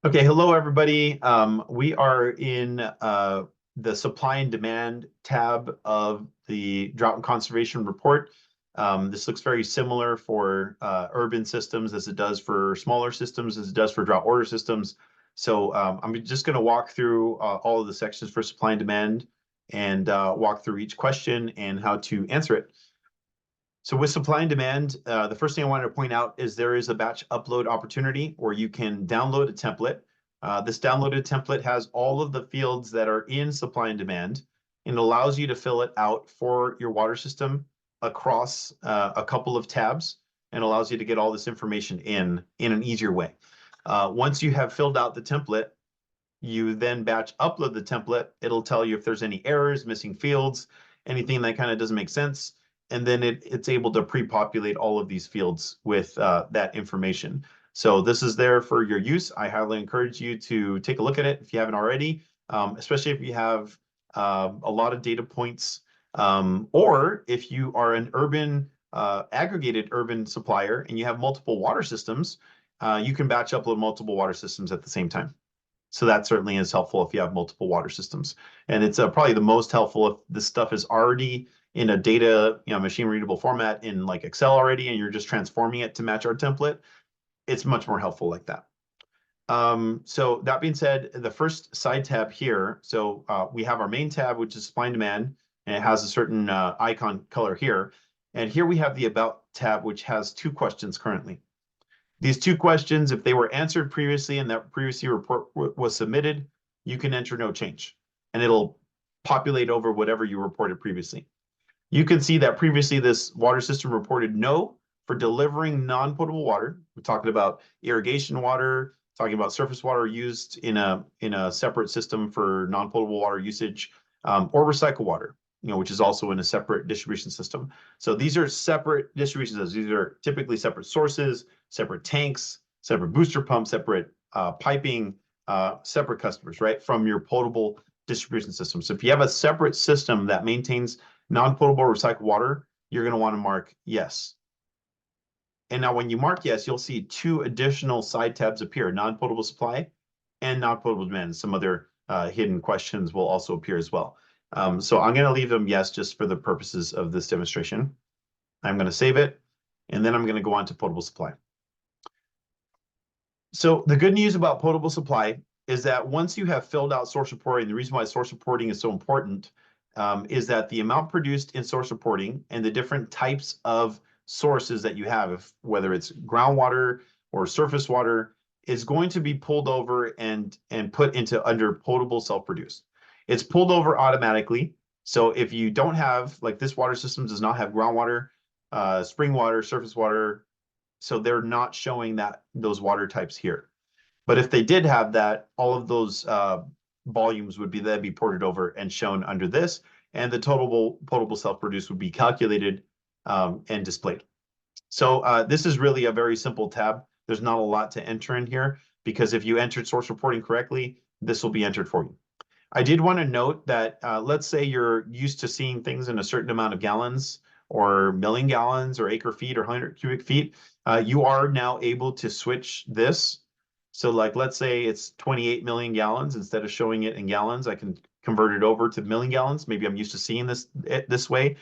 Okay, hello everybody. We are in the supply and demand tab of the Drought and Conservation Report. This looks very similar for urban systems as it does for smaller systems, as it does for drought order systems. So I'm just going to walk through all of the sections for supply and demand and walk through each question and how to answer it. So with supply and demand, the first thing I wanted to point out is there is a batch upload opportunity where you can download a template. This downloaded template has all of the fields that are in supply and demand and allows you to fill it out for your water system across a couple of tabs and allows you to get all this information in an easier way. Once you have filled out the template, you then batch upload the template. It'll tell you if there's any errors, missing fields, anything that kind of doesn't make sense. And then it's able to pre-populate all of these fields with that information. So this is there for your use. I highly encourage you to take a look at it if you haven't already, especially if you have a lot of data points, or if you are an urban, aggregated urban supplier and you have multiple water systems, you can batch upload multiple water systems at the same time. So that certainly is helpful if you have multiple water systems. And it's probably the most helpful if this stuff is already in a data, machine readable format in like Excel already, and you're just transforming it to match our template. It's much more helpful like that. So that being said, the first side tab here, so we have our main tab, which is supply and demand, and it has a certain icon color here. And here we have the About tab, which has two questions currently. These two questions, if they were answered previously and that previously report was submitted, you can enter no change, and it'll populate over whatever you reported previously. You can see that previously this water system reported no for delivering non-potable water. We're talking about irrigation water, talking about surface water used in a separate system for non-potable water usage, or recycled water, which is also in a separate distribution system. So these are separate distribution systems. These are typically separate sources, separate tanks, separate booster pumps, separate piping, separate customers, right, from your potable distribution system. So if you have a separate system that maintains non-potable recycled water, you're going to want to mark yes. And now when you mark yes, you'll see two additional side tabs appear, non-potable supply and non-potable demand. Some other hidden questions will also appear as well. So I'm going to leave them yes just for the purposes of this demonstration. I'm going to save it, and then I'm going to go on to potable supply. So the good news about potable supply is that once you have filled out source reporting, the reason why source reporting is so important is that the amount produced in source reporting and the different types of sources that you have, whether it's groundwater or surface water, is going to be pulled over and put into under potable self-produced. It's pulled over automatically. So if you don't have, like this water system does not have groundwater, spring water, surface water, so they're not showing those water types here. But if they did have that, all of those volumes would then be ported over and shown under this, and the total potable self-produced would be calculated and displayed. So this is really a very simple tab. There's not a lot to enter in here because if you entered source reporting correctly, this will be entered for you. I did want to note that let's say you're used to seeing things in a certain amount of gallons or million gallons or acre feet or 100 cubic feet. You are now able to switch this. So like, let's say it's 28 million gallons. Instead of showing it in gallons, I can convert it over to million gallons. Maybe I'm used to seeing this way.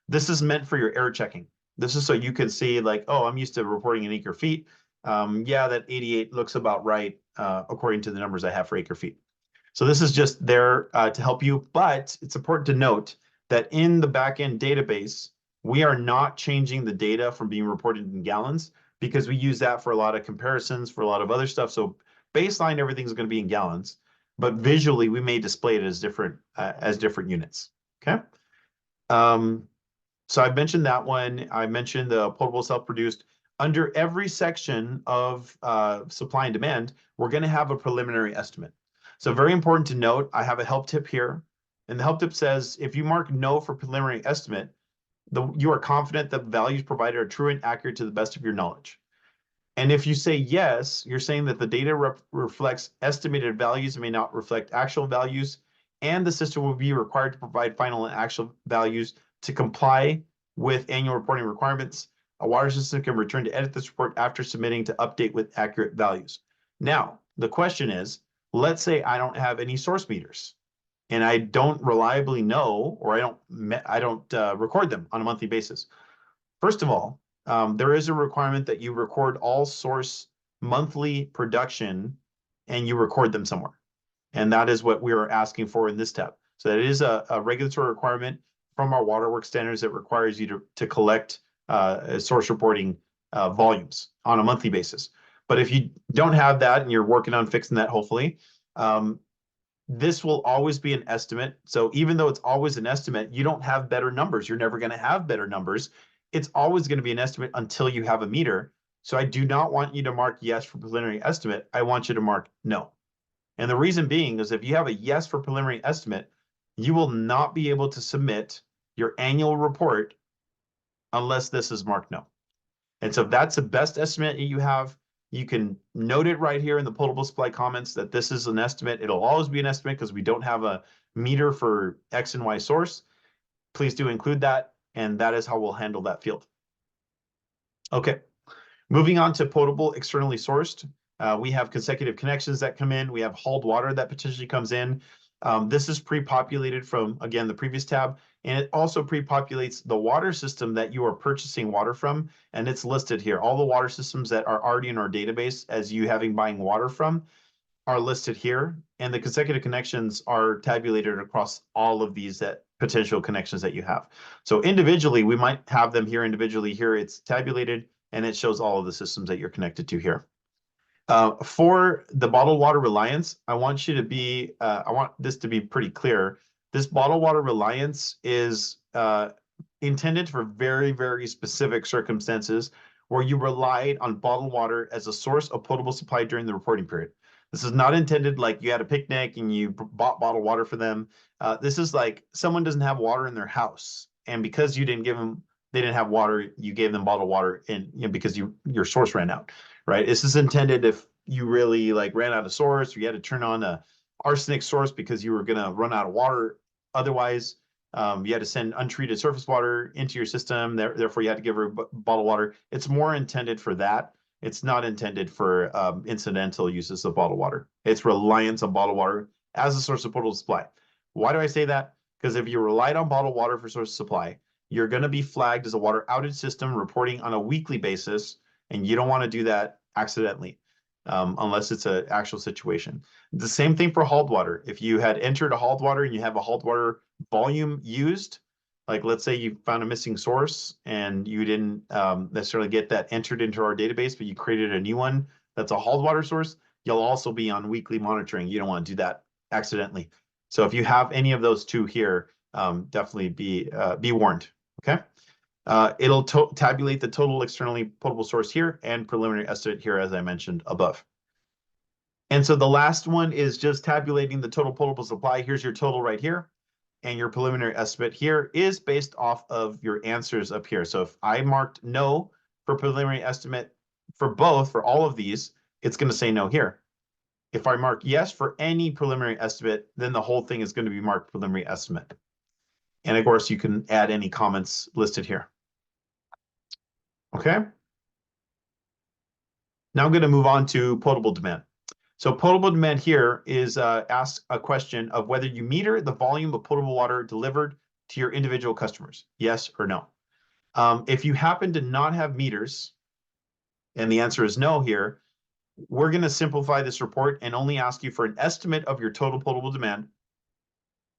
This is meant for your error checking. This is so you can see like, oh, I'm used to reporting in acre feet. Yeah, that 88 looks about right according to the numbers I have for acre feet. So this is just there to help you, but it's important to note that in the backend database, we are not changing the data from being reported in gallons because we use that for a lot of comparisons, for a lot of other stuff. So baseline, everything's going to be in gallons, but visually we may display it as different units. Okay. So I mentioned that one. I mentioned the potable self-produced. Under every section of supply and demand, we're going to have a preliminary estimate. So very important to note, I have a help tip here. And the help tip says, if you mark no for preliminary estimate, you are confident that the values provided are true and accurate to the best of your knowledge. And if you say yes, you're saying that the data reflects estimated values and may not reflect actual values, and the system will be required to provide final and actual values to comply with annual reporting requirements. A water system can return to edit this report after submitting to update with accurate values. Now, the question is, let's say I don't have any source meters and I don't reliably know, or I don't record them on a monthly basis. First of all, there is a requirement that you record all source monthly production and you record them somewhere. And that is what we are asking for in this tab. So that is a regulatory requirement from our waterworks standards that requires you to collect source reporting volumes on a monthly basis. But if you don't have that and you're working on fixing that, hopefully, this will always be an estimate. So even though it's always an estimate, you don't have better numbers. You're never going to have better numbers. It's always going to be an estimate until you have a meter. So I do not want you to mark yes for preliminary estimate. I want you to mark no. And the reason being is if you have a yes for preliminary estimate, you will not be able to submit your annual report unless this is marked no. And so if that's the best estimate you have, you can note it right here in the potable supply comments that this is an estimate. It'll always be an estimate because we don't have a meter for X and Y source. Please do include that, and that is how we'll handle that field. Okay, moving on to potable externally sourced. We have consecutive connections that come in. We have hauled water that potentially comes in. This is pre-populated from, again, the previous tab, and it also pre-populates the water system that you are purchasing water from, and it's listed here. All the water systems that are already in our database as you having buying water from are listed here, and the consecutive connections are tabulated across all of these potential connections that you have. So individually, we might have them here individually. Here it's tabulated, and it shows all of the systems that you're connected to here. For the bottled water reliance, I want this to be pretty clear. This bottled water reliance is intended for very, very specific circumstances where you relied on bottled water as a source of potable supply during the reporting period. This is not intended like you had a picnic and you bought bottled water for them. This is like someone doesn't have water in their house, and because you didn't give them, they didn't have water, you gave them bottled water, and because your source ran out. Right? This is intended if you really like ran out of source, or you had to turn on a arsenic source because you were going to run out of water. Otherwise, you had to send untreated surface water into your system. Therefore, you had to give her bottled water. It's more intended for that. It's not intended for incidental uses of bottled water. It's reliance on bottled water as a source of potable supply. Why do I say that? Because if you relied on bottled water for source of supply, you're going to be flagged as a water outage system reporting on a weekly basis, and you don't want to do that accidentally, unless it's an actual situation. The same thing for hauled water. If you had entered a hauled water and you have a hauled water volume used, like let's say you found a missing source and you didn't necessarily get that entered into our database, but you created a new one that's a hauled water source, you'll also be on weekly monitoring. You don't want to do that accidentally. So if you have any of those two here, definitely be warned, okay? It'll tabulate the total externally potable source here and preliminary estimate here, as I mentioned above. And so the last one is just tabulating the total potable supply. Here's your total right here. And your preliminary estimate here is based off of your answers up here. So if I marked no for preliminary estimate for all of these, it's going to say no here. If I mark yes for any preliminary estimate, then the whole thing is going to be marked preliminary estimate. And of course, you can add any comments listed here. Okay. Now I'm going to move on to potable demand. So potable demand here is ask a question of whether you meter the volume of potable water delivered to your individual customers, yes or no. If you happen to not have meters, and the answer is no here, we're going to simplify this report and only ask you for an estimate of your total potable demand.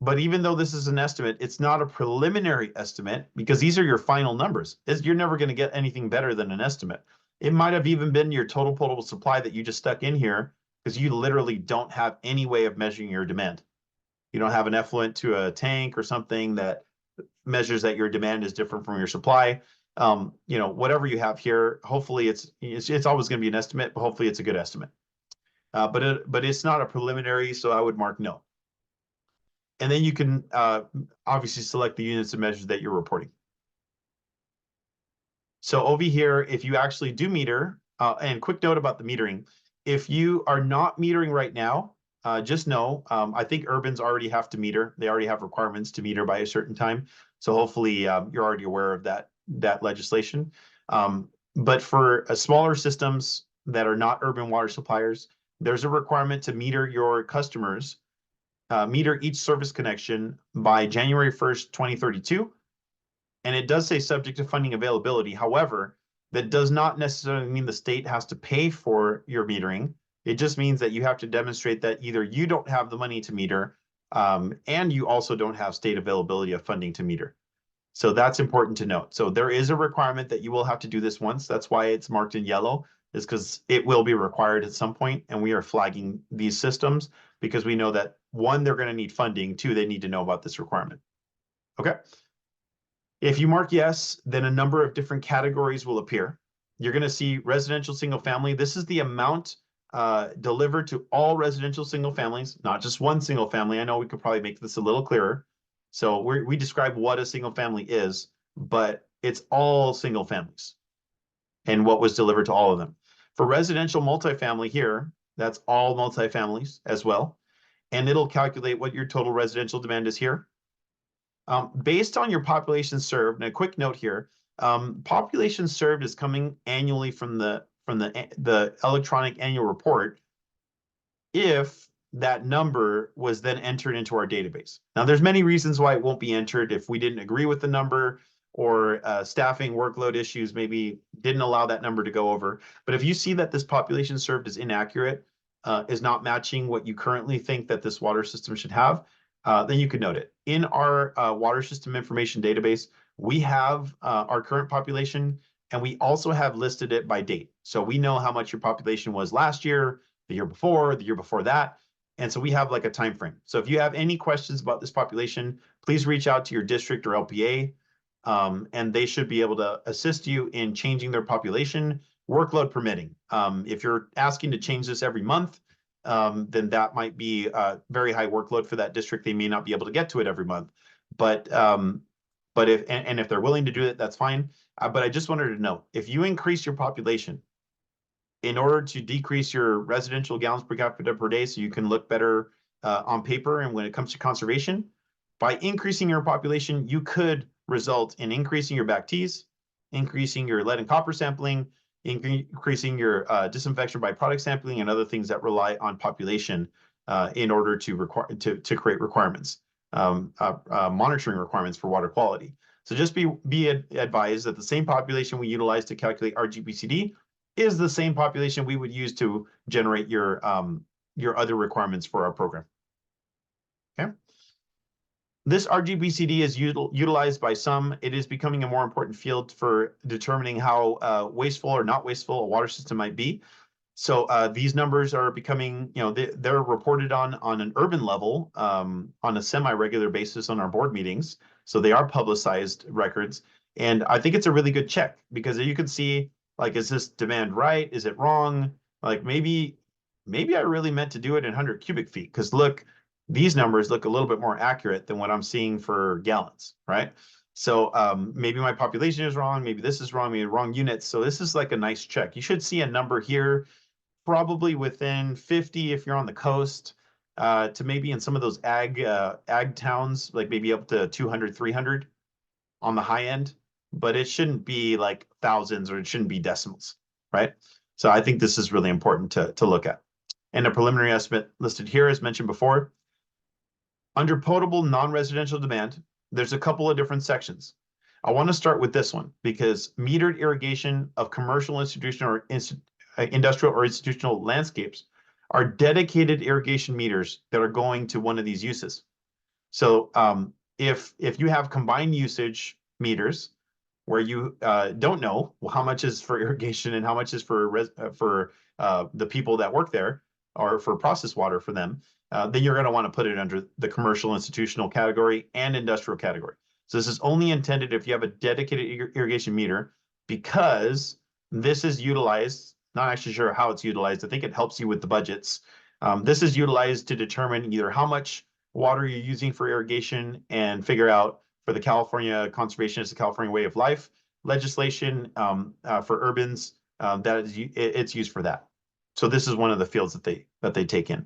But even though this is an estimate, it's not a preliminary estimate because these are your final numbers. You're never going to get anything better than an estimate. It might have even been your total potable supply that you just stuck in here because you literally don't have any way of measuring your demand. You don't have an effluent to a tank or something that measures that your demand is different from your supply. Whatever you have here, hopefully it's always going to be an estimate, but hopefully it's a good estimate. But it's not a preliminary, so I would mark no. And then you can obviously select the units of measure that you're reporting. So over here, if you actually do meter, and quick note about the metering, if you are not metering right now, just know, I think urbans already have to meter. They already have requirements to meter by a certain time. So hopefully you're already aware of that legislation. But for smaller systems that are not urban water suppliers, there's a requirement to meter your customers, meter each service connection by January 1st, 2032. And it does say subject to funding availability. However, that does not necessarily mean the state has to pay for your metering. It just means that you have to demonstrate that either you don't have the money to meter, and you also don't have state availability of funding to meter. So that's important to note. So there is a requirement that you will have to do this once. That's why it's marked in yellow, is because it will be required at some point, and we are flagging these systems because we know that, one, they're going to need funding, two, they need to know about this requirement. Okay. If you mark yes, then a number of different categories will appear. You're going to see residential single family. This is the amount delivered to all residential single families, not just one single family. I know we could probably make this a little clearer. So we describe what a single family is, but it's all single families and what was delivered to all of them. For residential multifamily here, that's all multifamilies as well. And it'll calculate what your total residential demand is here. Based on your population served, and a quick note here, population served is coming annually from the electronic annual report if that number was then entered into our database. Now, there's many reasons why it won't be entered if we didn't agree with the number, or staffing workload issues maybe didn't allow that number to go over. But if you see that this population served is inaccurate, is not matching what you currently think that this water system should have, then you could note it. In our water system information database, we have our current population, and we also have listed it by date. So we know how much your population was last year, the year before that. And so we have like a time frame. So if you have any questions about this population, please reach out to your district or LPA, and they should be able to assist you in changing their population, workload permitting. If you're asking to change this every month, then that might be a very high workload for that district. They may not be able to get to it every month. But if they're willing to do it, that's fine. But I just wanted to note, if you increase your population in order to decrease your residential gallons per capita per day so you can look better on paper and when it comes to conservation, by increasing your population, you could result in increasing your BACTs, increasing your lead and copper sampling, increasing your disinfection by product sampling, and other things that rely on population in order to create requirements, monitoring requirements for water quality. So just be advised that the same population we utilize to calculate our GBCD is the same population we would use to generate your other requirements for our program. Okay. This RGBCD is utilized by some. It is becoming a more important field for determining how wasteful or not wasteful a water system might be. So these numbers are becoming, they're reported on an urban level on a semi-regular basis on our board meetings. So they are publicized records. And I think it's a really good check because you can see, like, is this demand right? Is it wrong? Like maybe I really meant to do it in 100 cubic feet because look, these numbers look a little bit more accurate than what I'm seeing for gallons, right? So maybe my population is wrong, maybe this is wrong, maybe wrong units. So this is like a nice check. You should see a number here, probably within 50 if you're on the coast, to maybe in some of those ag towns, like maybe up to 200, 300 on the high end. But it shouldn't be like thousands, or it shouldn't be decimals, right? So I think this is really important to look at. And a preliminary estimate listed here, as mentioned before. Under potable non-residential demand, there's a couple of different sections. I want to start with this one because metered irrigation of commercial, institutional, or industrial or institutional landscapes are dedicated irrigation meters that are going to one of these uses. So if you have combined usage meters where you don't know how much is for irrigation and how much is for the people that work there, or for processed water for them, then you're going to want to put it under the commercial, institutional category and industrial category. So this is only intended if you have a dedicated irrigation meter, because this is utilized, not actually sure how it's utilized. I think it helps you with the budgets. This is utilized to determine either how much water you're using for irrigation and figure out for the California Conservationist, the California Way of Life legislation for urbans, it's used for that. So this is one of the fields that they take in.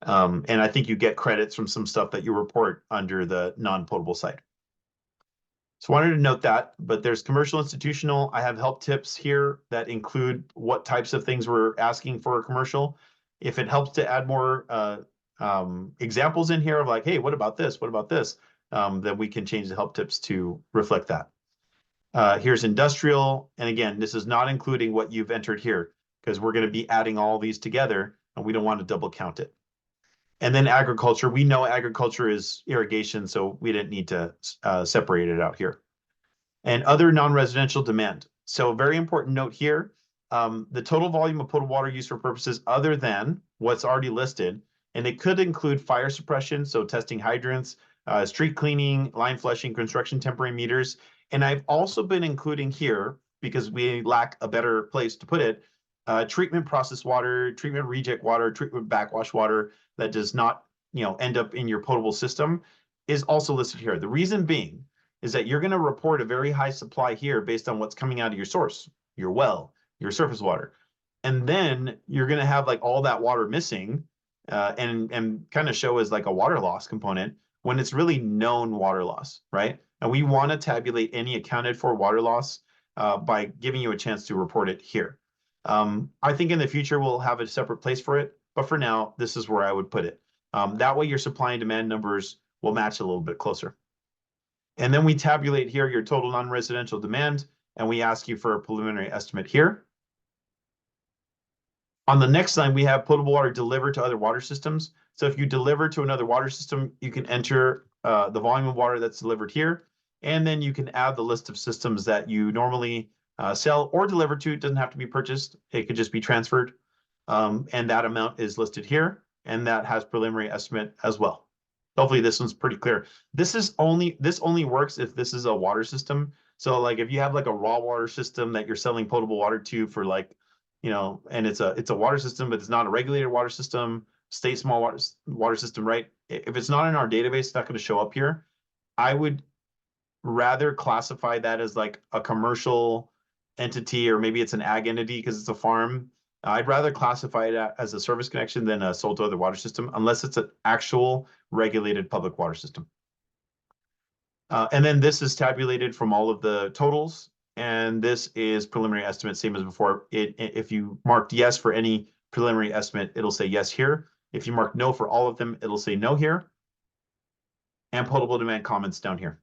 And I think you get credits from some stuff that you report under the non-potable side. So I wanted to note that, but there's commercial, institutional. I have help tips here that include what types of things we're asking for a commercial. If it helps to add more examples in here of like, hey, what about this? What about this? Then we can change the help tips to reflect that. Here's industrial. And again, this is not including what you've entered here because we're going to be adding all these together and we don't want to double count it. And then agriculture, we know agriculture is irrigation, so we didn't need to separate it out here. And other non-residential demand. So a very important note here, the total volume of potable water used for purposes other than what's already listed, and it could include fire suppression, so testing hydrants, street cleaning, line flushing, construction temporary meters. And I've also been including here, because we lack a better place to put it, treatment process water, treatment reject water, treatment backwash water that does not, end up in your potable system is also listed here. The reason being is that you're going to report a very high supply here based on what's coming out of your source, your well, your surface water. And then you're going to have like all that water missing and kind of show as like a water loss component when it's really known water loss, right? And we want to tabulate any accounted for water loss by giving you a chance to report it here. I think in the future we'll have a separate place for it, but for now, this is where I would put it. That way your supply and demand numbers will match a little bit closer. And then we tabulate here your total non-residential demand, and we ask you for a preliminary estimate here. On the next line, we have potable water delivered to other water systems. So if you deliver to another water system, you can enter the volume of water that's delivered here, and then you can add the list of systems that you normally sell or deliver to. It doesn't have to be purchased. It could just be transferred. And that amount is listed here, and that has preliminary estimate as well. Hopefully this one's pretty clear. This only works if this is a water system. So like if you have like a raw water system that you're selling potable water to for like, and it's a water system, but it's not a regulated water system, state small water system, right? If it's not in our database, it's not going to show up here. I would rather classify that as like a commercial entity, or maybe it's an ag entity because it's a farm. I'd rather classify it as a service connection than a sold to other water system, unless it's an actual regulated public water system. And then this is tabulated from all of the totals, and this is preliminary estimate, same as before. If you marked yes for any preliminary estimate, it'll say yes here. If you mark no for all of them, it'll say no here. And potable demand comments down here.